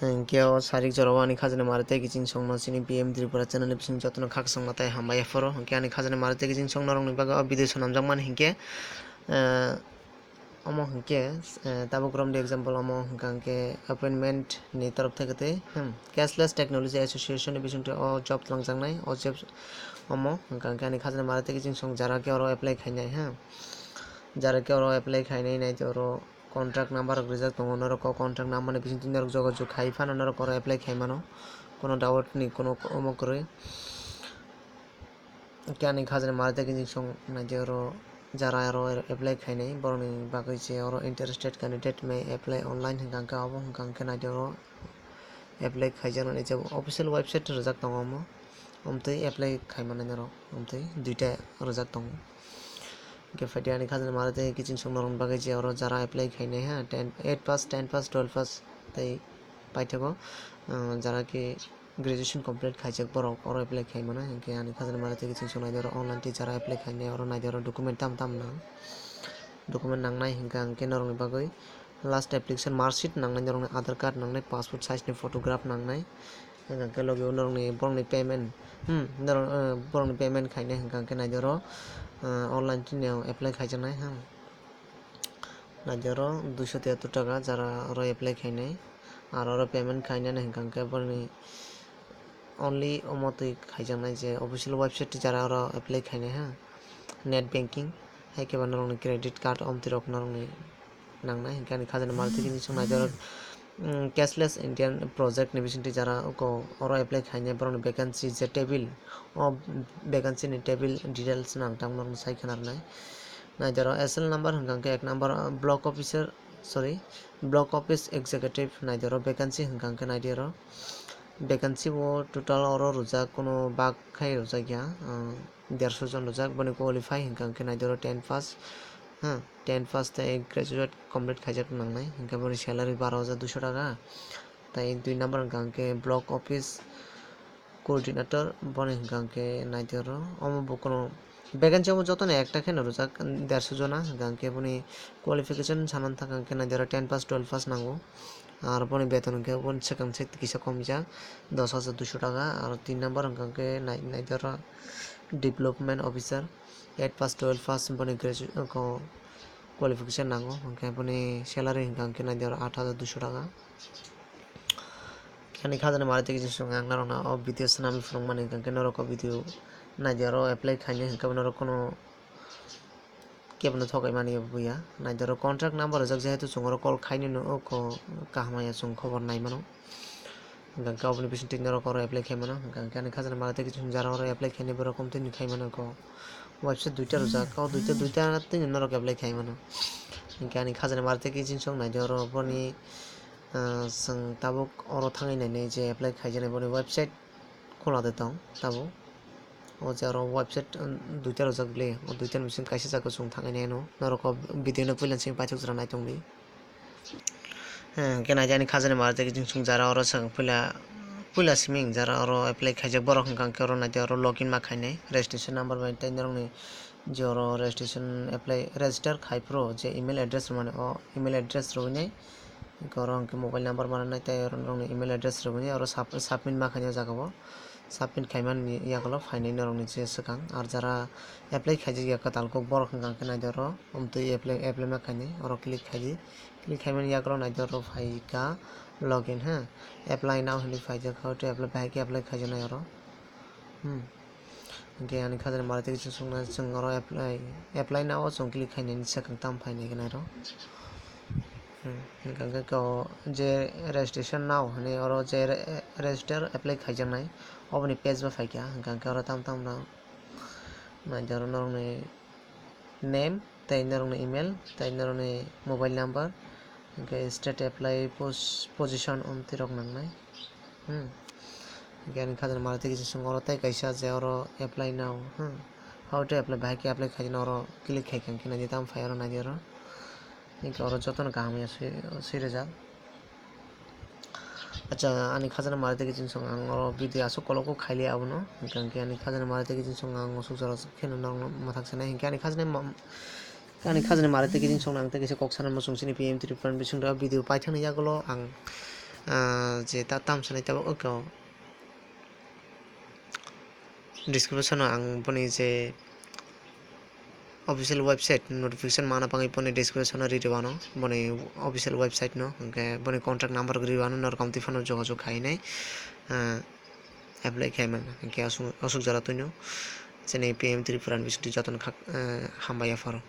Keo sarik jorowani khajane marate kijing songno sini PM Tripura channel bising jotno khak songnatai Hambai foro hingke ani khajane marate kijing songno rongni baga video sonamjakman hingke omo hingke tabuk romde example omo hingke appointment ni taraf theke te cashless technology association ni bisingte o job langjaknai o job omo hingke ani khajane marate kijing song jara ke oro apply khainai jara ke oro apply khainai nai te oro contract number rijak tongo norok contract number ni bising norok jogajuk khai phano norok oro apply khaimano kono doubt ni kono omo koroi kyani khajane marate kijing song naide oro jara oro apply khainai boroni bagui je oro interested candidate may apply online hingkangke abo hingkangke naide oro apply khaijaknai je official website rijak tongo omo omtui apply khaimani norok omtui duita rijak tongo faidi ani khajane marate kijing song norong bagai je oro jara apply khainai 8 pass 10 pass 12 pass tai paithago jara ki graduation complete khaijak borok oro apply khaimano hingke ani khajane marate kijing song naide oro online ti jara apply khainai oro naide oro document tam nang document nangnai hingke norongni bagui last application marksheet nangnai norongni aadhar card nangnai passport size ni photograph nangnai hingke logi norongni borokni payment borokni payment khainai hingkangke naide oro online ti apply khaijaknai naide oro 273 taka jara oro apply khainai ar oro payment khainani hingkangke boroni only omotui khaijaknai je official website jara oro apply khainai net banking haikeba norongni credit card omtirok norongni nangnai hingke ani khajane marate kijing song naide oro cashless indian project ni bisingti jara oro apply khainai borokni vacancy je table o vacancy ni table details nangtang norong saikhanarnai naide oro SL number hingkangke 1 number block office executive naide oro vacancy hingkangke naide oro vacancy bo total oro rujak kono bag khai rujakya 150 jon rujak boni qualify hingkangke naide oro 10 pass 10 pass tai graduate complete khaijak nangnai hingke boni salary 12200 taka tai 2 number hingkangke block office coordinator boni hingkangke naide oro omo bo kono vacancy omo jotoni ekta kheno rujak 150 jona hingkangke boni qualification saman thakangke naide oro 10 pass 12 pass nango আর বনি বেতন হংকে বনি second সে কিসা কমিজা 10200 টাকা আর 3 number হংকে নাইদার development officer 8 pass 12 pass বনি graduate qualification নাঙ্গো হংকে বনি স্যালারি হংকে নাইদার 8200 টাকা খানি খাজানে মারতে কিছু সঙ্গে আংনারনা অ ভিডিও সানামি ফরং মানে হংকে নরক ভিডিও নাইদার অ্যাপ্লাই খাইনে হংকে নরক কোনো কেবনো থকাই মানি বুয়া নাইদার কন্ট্রাক্ট নাম্বার যাক যেহেতু সঙ্গর কল খাইনি নো ও কাহামায়া সং খবর নাই মানো গাঙ্কা অবনি বিশন তিন নরক অর অ্যাপ্লাই খাইমানো গাঙ্কা নি খাজানা মারাতে কিছু যারা অর অ্যাপ্লাই খাইনি বরকম তিন খাইমানো ক ওয়েবসাইট দুইটা রোজা ক দুইটা তিন নরক অ্যাপ্লাই খাইমানো গাঙ্কা নি খাজানা মারাতে কিছু সং নাইদার বনি সং তাবুক অর থাঙাই নাই যে অ্যাপ্লাই খাইজানে বনি ওয়েবসাইট খোলা দিতাম তাবু ও যে আর ওয়েবসাইট দুইটা রোজা গলে ও দুইটা মিশন কাইসা জায়গা সং থাঙাই নাই নো নরক ভিডিও না পইলান সিং পাইথক জরা নাই তংলি কেনা জানি খাজানে মারতে কিছু সং যারা অর সং পইলা সিমিং যারা অর অ্যাপ্লাই খাইজাক বড় হংকাংকে অর নাইতে অর লগইন মা খাইনাই রেজিস্ট্রেশন নাম্বার বাই তাই নরংনি যে অর রেজিস্ট্রেশন অ্যাপ্লাই রেজিস্টার খাইপ্রো যে ইমেল অ্যাড্রেস মানে ও ইমেল অ্যাড্রেস রইনাই গর হংকে মোবাইল নাম্বার মারানাই তাই অর নরংনি ইমেল অ্যাড্রেস রইনাই অর সাবমিট মা খাইনা জাগাবো সাবমিট খাইমান ইয়াগলো ফাইনাই নরংনি যে সকাং আর যারা অ্যাপ্লাই খাইজি ইয়াকা তালকো বড় হংকাংকে নাইতে অর অমতই অ্যাপ্লাই মা খাইনাই অর ক্লিক খাইমান ইয়াগলো নাইতে অর ফাইকা login apply now hili faijak how to apply bhai ke apply khajana aro ge ani khajana marate kichu sungna sungoro apply now sung click khainai ni sakang tam phainai gana aro ganga ko je registration now hani oro je register apply khaijanai oboni page ba faika ganga oro tam na na jaro norong name tai norong email tai norong mobile number state apply position omtirok nangnai gani khajana marate kichu sungoro tai kaisa je oro apply now how to apply bhai ke apply khajana oro click khaikang kina ditam phai oro nai oro inka oro joton kahamya sirejak acha ani khajana marate kichu sung ang oro video asu koloko khaili abono gangke ani khajana marate kichu sung ang sujara kheno nang mathak sena hinka ani khajana marate kichu sung nang te kisa koksana mosung sini PM Tripura bising da video paithani yagulo ang je ta tam sanai ta oko description ang boni je official website notification mana pangai poni description riwano boni official website no ke boni contact number riwano nor kamti phone jogajog khainai apply khaiman ke asuk jara tuino jene PM Tripura bisudi joton hambai afaro